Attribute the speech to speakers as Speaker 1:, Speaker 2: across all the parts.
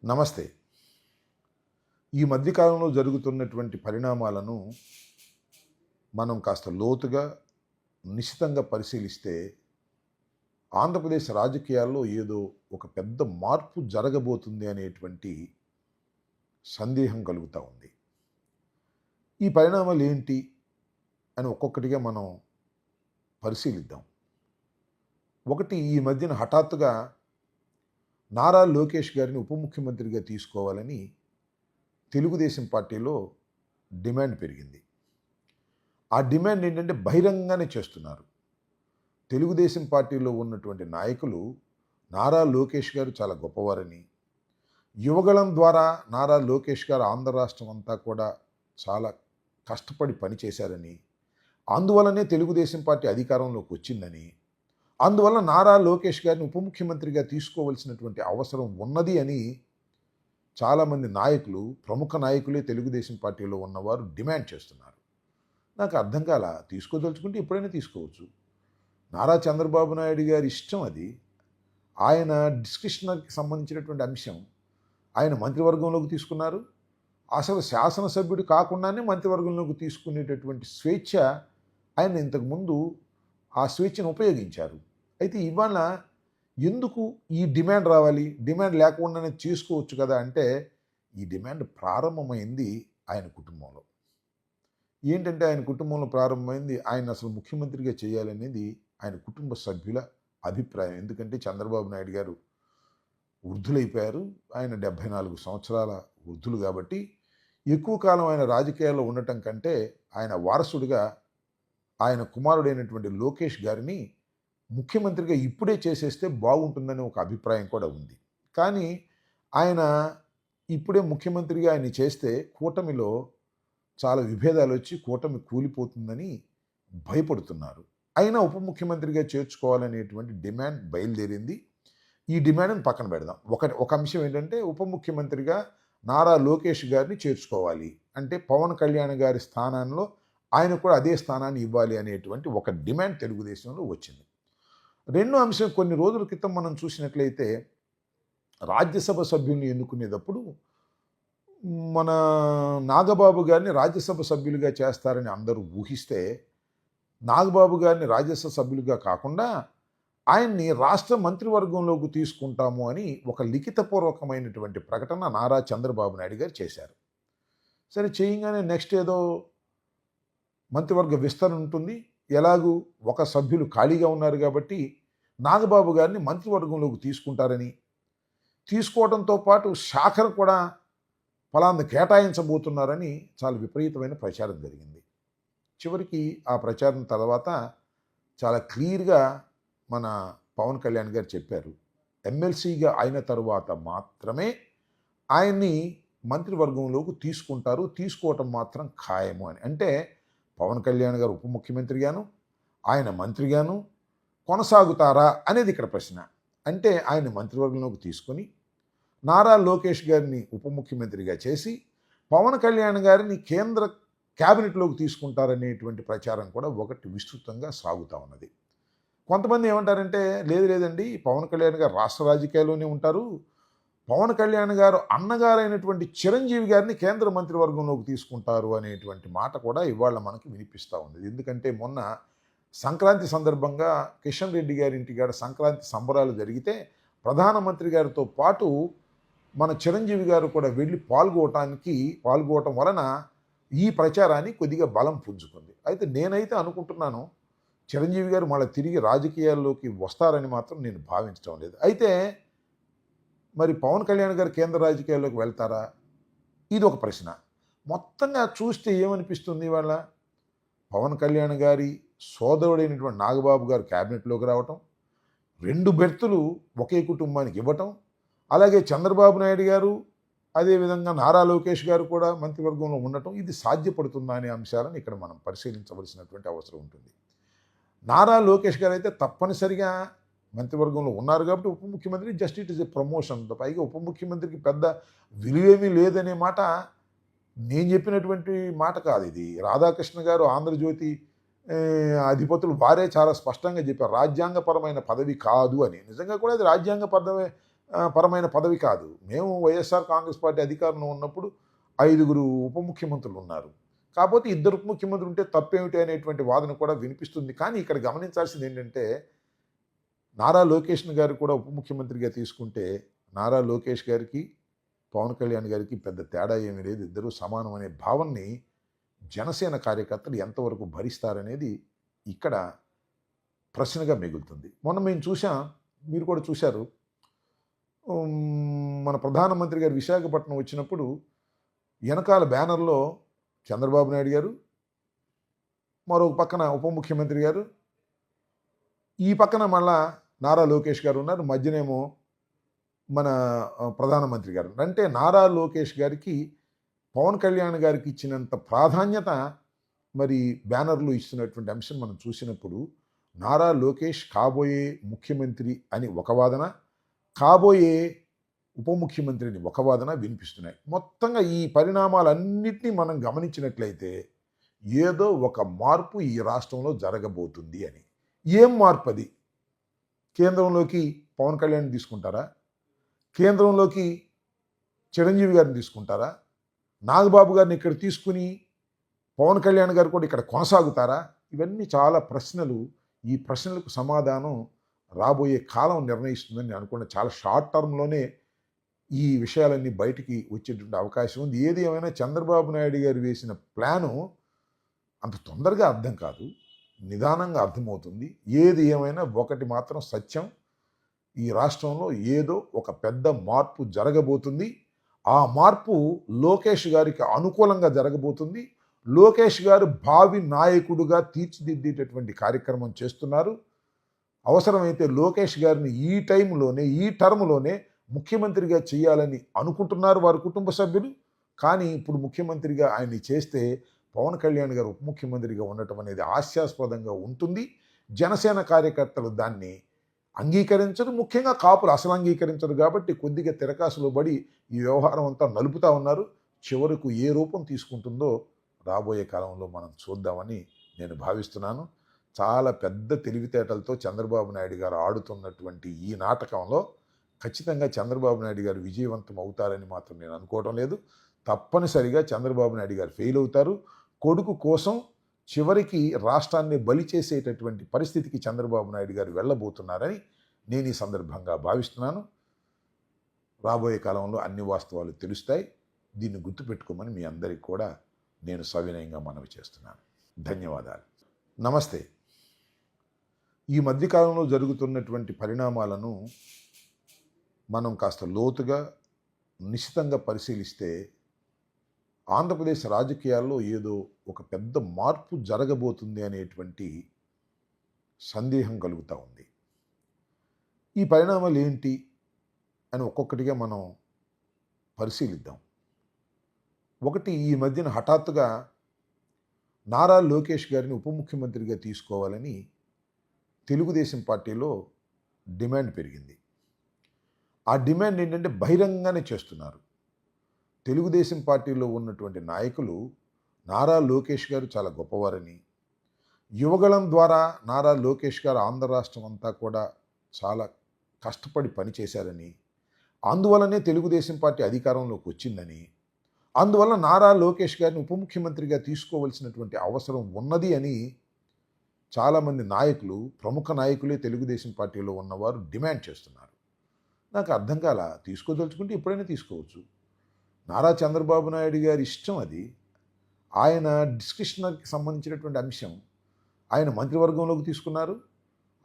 Speaker 1: నమస్తే. ఈ మధ్యకాలంలో జరుగుతున్నటువంటి పరిణామాలను మనం కాస్త లోతుగా, నిశితంగా పరిశీలిస్తే ఆంధ్రప్రదేశ్ రాజకీయాల్లో ఏదో ఒక పెద్ద మార్పు జరగబోతుంది అనేటువంటి సందేహం కలుగుతా ఉంది. ఈ పరిణామాలు ఏంటి అని ఒక్కొక్కటిగా మనం పరిశీలిద్దాం. ఒకటి, ఈ మధ్యన హఠాత్తుగా నారా లోకేష్ గారిని ఉప ముఖ్యమంత్రిగా తీసుకోవాలని తెలుగుదేశం పార్టీలో డిమాండ్ పెరిగింది. ఆ డిమాండ్ ఏంటంటే బహిరంగంగానే చేస్తున్నారు. తెలుగుదేశం పార్టీలో ఉన్నటువంటి నాయకులు నారా లోకేష్ గారు చాలా గొప్పవారని, యువగళం ద్వారా నారా లోకేష్ గారు ఆంధ్ర రాష్ట్రం అంతా కూడా చాలా కష్టపడి పనిచేశారని, అందువలనే తెలుగుదేశం పార్టీ అధికారంలోకి వచ్చిందని, అందువల్ల నారా లోకేష్ గారిని ఉప ముఖ్యమంత్రిగా తీసుకోవలసినటువంటి అవసరం ఉన్నది అని చాలామంది నాయకులు, ప్రముఖ నాయకులే తెలుగుదేశం పార్టీలో ఉన్నవారు డిమాండ్ చేస్తున్నారు. నాకు అర్థం కాల. తీసుకోదలుచుకుంటే ఎప్పుడైనా తీసుకోవచ్చు. నారా చంద్రబాబు నాయుడు గారి ఇష్టం అది. ఆయన డిస్కషన్కి సంబంధించినటువంటి అంశం. ఆయన మంత్రివర్గంలోకి తీసుకున్నారు. అసలు శాసనసభ్యుడు కాకుండానే మంత్రివర్గంలోకి తీసుకునేటటువంటి స్వేచ్ఛ ఆయన ఇంతకుముందు ఆ స్వేచ్ఛను ఉపయోగించారు. అయితే ఇవాళ ఎందుకు ఈ డిమాండ్ రావాలి? డిమాండ్ లేకుండానే చేసుకోవచ్చు కదా అంటే, ఈ డిమాండ్ ప్రారంభమైంది ఆయన కుటుంబంలో. ఏంటంటే ఆయన కుటుంబంలో ప్రారంభమైంది, ఆయన అసలు ముఖ్యమంత్రిగా చేయాలనేది ఆయన కుటుంబ సభ్యుల అభిప్రాయం. ఎందుకంటే చంద్రబాబు నాయుడు గారు వృద్ధులైపోయారు. ఆయన 74 సంవత్సరాల వృద్ధులు కాబట్టి ఎక్కువ కాలం ఆయన రాజకీయాల్లో ఉండటం కంటే ఆయన వారసుడిగా ఆయన కుమారుడైనటువంటి లోకేష్ గారిని ముఖ్యమంత్రిగా ఇప్పుడే చేసేస్తే బాగుంటుందని ఒక అభిప్రాయం కూడా ఉంది. కానీ ఆయన ఇప్పుడే ముఖ్యమంత్రిగా ఆయన్ని చేస్తే కూటమిలో చాలా విభేదాలు వచ్చి కూటమి కూలిపోతుందని భయపడుతున్నారు. అయినా ఉప ముఖ్యమంత్రిగా చేర్చుకోవాలనేటువంటి డిమాండ్ బయలుదేరింది. ఈ డిమాండ్ని పక్కన పెడదాం. ఒక అంశం ఏంటంటే, ఉప ముఖ్యమంత్రిగా నారా లోకేష్ గారిని చేర్చుకోవాలి అంటే పవన్ కళ్యాణ్ గారి స్థానంలో ఆయన కూడా అదే స్థానాన్ని ఇవ్వాలి అనేటువంటి ఒక డిమాండ్ తెలుగుదేశంలో వచ్చింది. రెండో అంశం, కొన్ని రోజుల క్రితం మనం చూసినట్లయితే రాజ్యసభ సభ్యుల్ని ఎన్నుకునేటప్పుడు మన నాగబాబు గారిని రాజ్యసభ సభ్యులుగా చేస్తారని అందరూ ఊహిస్తే, నాగబాబు గారిని రాజ్యసభ సభ్యులుగా కాకుండా ఆయన్ని రాష్ట్ర మంత్రివర్గంలోకి తీసుకుంటాము అని ఒక లిఖితపూర్వకమైనటువంటి ప్రకటన నారా చంద్రబాబు నాయుడు గారు చేశారు. సరే, చేయగానే నెక్స్ట్ ఏదో మంత్రివర్గ విస్తరణ ఉంటుంది, ఎలాగూ ఒక సభ్యులు ఖాళీగా ఉన్నారు కాబట్టి నాగబాబు గారిని మంత్రివర్గంలోకి తీసుకుంటారని, తీసుకోవడంతో పాటు శాఖను కూడా ఫలాన్ని కేటాయించబోతున్నారని చాలా విపరీతమైన ప్రచారం జరిగింది. చివరికి ఆ ప్రచారం తర్వాత చాలా క్లియర్గా మన పవన్ కళ్యాణ్ గారు చెప్పారు, ఎమ్మెల్సీగా అయిన తరువాత మాత్రమే ఆయన్ని మంత్రివర్గంలోకి తీసుకుంటారు, తీసుకోవటం మాత్రం ఖాయము అని. అంటే పవన్ కళ్యాణ్ గారు ఉప ముఖ్యమంత్రిగాను, ఆయన మంత్రిగాను కొనసాగుతారా అనేది ఇక్కడ ప్రశ్న. అంటే ఆయన మంత్రివర్గంలోకి తీసుకొని నారా లోకేష్ గారిని ఉప ముఖ్యమంత్రిగా చేసి పవన్ కళ్యాణ్ గారిని కేంద్ర క్యాబినెట్లోకి తీసుకుంటారనేటువంటి ప్రచారం కూడా ఒకటి విస్తృతంగా సాగుతూ ఉన్నది. కొంతమంది ఏమంటారంటే, లేదండి, పవన్ కళ్యాణ్ గారు రాష్ట్ర రాజకీయాల్లోనే ఉంటారు, పవన్ కళ్యాణ్ గారు అన్నగారైనటువంటి చిరంజీవి గారిని కేంద్ర మంత్రివర్గంలోకి తీసుకుంటారు అనేటువంటి మాట కూడా ఇవాళ మనకి వినిపిస్తూ ఉంది. ఎందుకంటే మొన్న సంక్రాంతి సందర్భంగా కిషన్ రెడ్డి గారి ఇంటికాడ సంక్రాంతి సంబరాలు జరిగితే ప్రధానమంత్రి గారితో పాటు మన చిరంజీవి గారు కూడా వెళ్ళి పాల్గొవటం వలన ఈ ప్రచారాన్ని కొద్దిగా బలం పుంజుకుంది. అయితే నేనైతే అనుకుంటున్నాను, చిరంజీవి గారు మళ్ళీ తిరిగి రాజకీయాల్లోకి వస్తారని మాత్రం నేను భావించడం లేదు. అయితే మరి పవన్ కళ్యాణ్ గారు కేంద్ర రాజకీయాల్లోకి వెళ్తారా? ఇది ఒక ప్రశ్న. మొత్తంగా చూస్తే ఏమనిపిస్తుంది, ఇవాళ పవన్ కళ్యాణ్ గారి సోదరుడైనటువంటి నాగబాబు గారు క్యాబినెట్లోకి రావటం, 2 బెర్తులు ఒకే కుటుంబానికి ఇవ్వటం, అలాగే చంద్రబాబు నాయుడు గారు అదేవిధంగా నారా లోకేష్ గారు కూడా మంత్రివర్గంలో ఉండటం, ఇది సాధ్యపడుతుందా అనే అంశాలను ఇక్కడ మనం పరిశీలించవలసినటువంటి అవసరం ఉంటుంది. నారా లోకేష్ గారు అయితే తప్పనిసరిగా మంత్రివర్గంలో ఉన్నారు కాబట్టి ఉప ముఖ్యమంత్రి just it is a promotion. పైగా ఉప ముఖ్యమంత్రికి పెద్ద విలువేమీ లేదనే మాట నేను చెప్పినటువంటి మాట కాదు. ఇది రాధాకృష్ణ గారు ఆంధ్రజ్యోతి అధిపతులు వారే చాలా స్పష్టంగా చెప్పారు, రాజ్యాంగపరమైన పదవి కాదు అని. నిజంగా కూడా అది రాజ్యాంగ పరమైన పదవి కాదు. మేము వైఎస్ఆర్ కాంగ్రెస్ పార్టీ అధికారంలో ఉన్నప్పుడు 5గురు ఉప ముఖ్యమంత్రులు ఉన్నారు. కాకపోతే 2 ఉప ముఖ్యమంత్రులు ఉంటే తప్పేమిటి అనేటువంటి వాదన కూడా వినిపిస్తుంది. కానీ ఇక్కడ గమనించాల్సింది ఏంటంటే, నారా లోకేష్ గారు కూడా ఉప ముఖ్యమంత్రిగా తీసుకుంటే, నారా లోకేష్ గారికి, పవన్ కళ్యాణ్ గారికి పెద్ద తేడా ఏమీ లేదు. ఇద్దరూ సమానం అనే భావనని జనసేన కార్యకర్తలు ఎంతవరకు భరిస్తారనేది ఇక్కడ ప్రశ్నగా మిగులుతుంది. మొన్న మేము చూసాం, మీరు కూడా చూశారు. మన ప్రధానమంత్రి గారు విశాఖపట్నం వచ్చినప్పుడు వెనకాల బ్యానర్లో చంద్రబాబు నాయుడు గారు, మరొక పక్కన ఉప ముఖ్యమంత్రి గారు, ఈ పక్కన మళ్ళా నారా లోకేష్ గారు ఉన్నారు, మధ్యనేమో మన ప్రధానమంత్రి గారు. అంటే నారా లోకేష్ గారికి పవన్ కళ్యాణ్ గారికి ఇచ్చినంత ప్రాధాన్యత మరి బ్యానర్లు ఇస్తున్నటువంటి అంశం మనం చూసినప్పుడు, నారా లోకేష్ కాబోయే ముఖ్యమంత్రి అని ఒక వాదన, కాబోయే ఉప ముఖ్యమంత్రిని ఒక వాదన వినిపిస్తున్నాయి. మొత్తంగా ఈ పరిణామాలన్నింటినీ మనం గమనించినట్లయితే ఏదో ఒక మార్పు ఈ రాష్ట్రంలో జరగబోతుంది అని. ఏం మార్పు అది? కేంద్రంలోకి పవన్ కళ్యాణ్ తీసుకుంటారా? కేంద్రంలోకి చిరంజీవి గారిని తీసుకుంటారా? నాగబాబు గారిని ఇక్కడ తీసుకుని పవన్ కళ్యాణ్ గారు కూడా ఇక్కడ కొనసాగుతారా? ఇవన్నీ చాలా ప్రశ్నలు. ఈ ప్రశ్నలకు సమాధానం రాబోయే కాలం నిర్ణయిస్తుందని నేను అనుకున్న. చాలా షార్ట్ టర్మ్లోనే ఈ విషయాలన్నీ బయటికి వచ్చేటువంటి అవకాశం ఉంది. ఏది ఏమైనా చంద్రబాబు నాయుడు గారు వేసిన ప్లాను అంత తొందరగా అర్థం కాదు, నిదానంగా అర్థమవుతుంది. ఏది ఏమైనా ఒకటి మాత్రం సత్యం, ఈ రాష్ట్రంలో ఏదో ఒక పెద్ద మార్పు జరగబోతుంది. ఆ మార్పు లోకేష్ గారికి అనుకూలంగా జరగబోతుంది. లోకేష్ గారు భావి నాయకుడుగా తీర్చిదిద్దేటటువంటి కార్యక్రమం చేస్తున్నారు. అవసరమైతే లోకేష్ గారిని ఈ టైంలోనే, ఈ టర్మ్లోనే ముఖ్యమంత్రిగా చేయాలని అనుకుంటున్నారు వారి కుటుంబ సభ్యులు. కానీ ఇప్పుడు ముఖ్యమంత్రిగా ఆయన్ని చేస్తే పవన్ కళ్యాణ్ గారు ఉప ముఖ్యమంత్రిగా ఉండటం అనేది హాస్యాస్పదంగా ఉంటుంది. జనసేన కార్యకర్తలు దాన్ని అంగీకరించరు, ముఖ్యంగా కాపులు అసలు అంగీకరించరు. కాబట్టి కొద్దిగా తిరకాసులో పడి ఈ వ్యవహారం అంతా నలుపుతూ ఉన్నారు. చివరకు ఏ రూపం తీసుకుంటుందో రాబోయే కాలంలో మనం చూద్దామని నేను భావిస్తున్నాను. చాలా పెద్ద తెలివితేటలతో చంద్రబాబు నాయుడు గారు ఆడుతున్నటువంటి ఈ నాటకంలో ఖచ్చితంగా చంద్రబాబు నాయుడు గారు విజయవంతం అవుతారని మాత్రం నేను అనుకోవడం లేదు. తప్పనిసరిగా చంద్రబాబు నాయుడు గారు ఫెయిల్ అవుతారు. కొడుకు కోసం చివరికి రాష్ట్రాన్ని బలి చేసేటటువంటి పరిస్థితికి చంద్రబాబు నాయుడు గారు వెళ్ళబోతున్నారని నేను ఈ సందర్భంగా భావిస్తున్నాను. రాబోయే కాలంలో అన్ని వాస్తవాలు తెలుస్తాయి. దీన్ని గుర్తుపెట్టుకోమని మీ అందరికీ కూడా నేను సవినయంగా మనవి చేస్తున్నాను. ధన్యవాదాలు. నమస్తే. ఈ మధ్యకాలంలో జరుగుతున్నటువంటి పరిణామాలను మనం కాస్త లోతుగా నిశితంగా పరిశీలిస్తే ఆంధ్రప్రదేశ్ రాజకీయాల్లో ఏదో ఒక పెద్ద మార్పు జరగబోతుంది అనేటువంటి సందేహం కలుగుతూ ఉంది. ఈ పరిణామాలు ఏంటి అని ఒక్కొక్కటిగా మనం పరిశీలిద్దాం. ఒకటి, ఈ మధ్యన హఠాత్తుగా నారా లోకేష్ గారిని ఉప ముఖ్యమంత్రిగా తీసుకోవాలని తెలుగుదేశం పార్టీలో డిమాండ్ పెరిగింది. ఆ డిమాండ్ ఏంటంటే బహిరంగంగానే చేస్తున్నారు. తెలుగుదేశం పార్టీలో ఉన్నటువంటి నాయకులు నారా లోకేష్ గారు చాలా గొప్పవారని, యువగళం ద్వారా నారా లోకేష్ గారు ఆంధ్ర రాష్ట్రం అంతా కూడా చాలా కష్టపడి పనిచేశారని, అందువల్లనే తెలుగుదేశం పార్టీ అధికారంలోకి వచ్చిందని, అందువల్ల నారా లోకేష్ గారిని ఉప ముఖ్యమంత్రిగా తీసుకోవాల్సినటువంటి అవసరం ఉన్నది అని చాలామంది నాయకులు, ప్రముఖ నాయకులే తెలుగుదేశం పార్టీలో ఉన్నవారు డిమాండ్ చేస్తున్నారు. నాకు అర్థం కాల. తీసుకోదలుచుకుంటే ఎప్పుడైనా తీసుకోవచ్చు. నారా చంద్రబాబు నాయుడు గారి ఇష్టం అది. ఆయన డిస్కషన్కి సంబంధించినటువంటి అంశం ఆయన మంత్రివర్గంలోకి తీసుకున్నారు.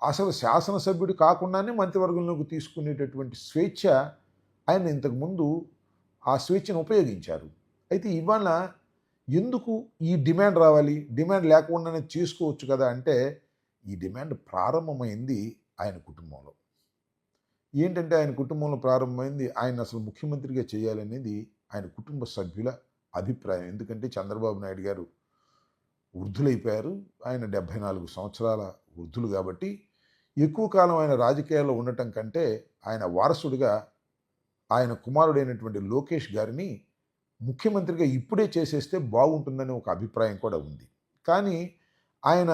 Speaker 1: అసలు శాసనసభ్యుడు కాకుండానే మంత్రివర్గంలోకి తీసుకునేటటువంటి స్వేచ్ఛ ఆయన ఇంతకుముందు ఆ స్వేచ్ఛను ఉపయోగించారు. అయితే ఇవాళ ఎందుకు ఈ డిమాండ్ రావాలి? డిమాండ్ లేకుండానే చేసుకోవచ్చు కదా అంటే, ఈ డిమాండ్ ప్రారంభమైంది ఆయన కుటుంబంలో. ఏంటంటే ఆయన కుటుంబంలో ప్రారంభమైంది, ఆయన అసలు ముఖ్యమంత్రిగా చేయాలనేది ఆయన కుటుంబ సభ్యుల అభిప్రాయం. ఎందుకంటే చంద్రబాబు నాయుడు గారు వృద్ధులైపోయారు. ఆయన 74 సంవత్సరాల వృద్ధులు కాబట్టి ఎక్కువ కాలం ఆయన రాజకీయాల్లో ఉండటం కంటే ఆయన వారసుడిగా ఆయన కుమారుడైనటువంటి లోకేష్ గారిని ముఖ్యమంత్రిగా ఇప్పుడే చేసేస్తే బాగుంటుందని ఒక అభిప్రాయం కూడా ఉంది. కానీ ఆయన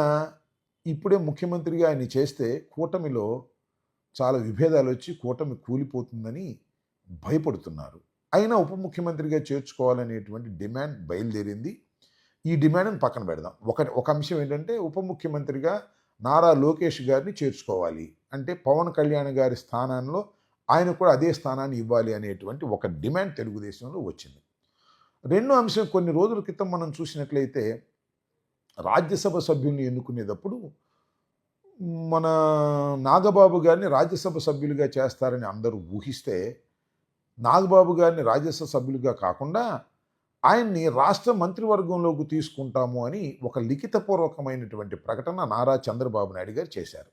Speaker 1: ఇప్పుడే ముఖ్యమంత్రిగా ఆయన చేస్తే కూటమిలో చాలా విభేదాలు వచ్చి కూటమి కూలిపోతుందని భయపడుతున్నారు. అయినా ఉప ముఖ్యమంత్రిగా చేర్చుకోవాలనేటువంటి డిమాండ్ బయలుదేరింది. ఈ డిమాండ్‌ని పక్కన పెడదాం. ఒక అంశం ఏంటంటే ఉప ముఖ్యమంత్రిగా నారా లోకేష్ గారిని చేర్చుకోవాలి. అంటే పవన్ కళ్యాణ్ గారి స్థానంలో ఆయన కూడా అదే స్థానాన్ని ఇవ్వాలి అనేటువంటి ఒక డిమాండ్ తెలుగుదేశంలో వచ్చింది. రెండో అంశం, కొన్ని రోజుల క్రితం మనం చూసినట్లయితే రాజ్యసభ సభ్యుల్ని ఎన్నుకునేటప్పుడు మన నాగబాబు గారిని రాజ్యసభ సభ్యులుగా చేస్తారని అందరూ ఊహిస్తే, నాగబాబు గారిని రాజ్యసభ సభ్యులుగా కాకుండా ఆయన్ని రాష్ట్ర మంత్రివర్గంలోకి తీసుకుంటాము అని ఒక లిఖితపూర్వకమైనటువంటి ప్రకటన నారా చంద్రబాబు నాయుడు గారు చేశారు.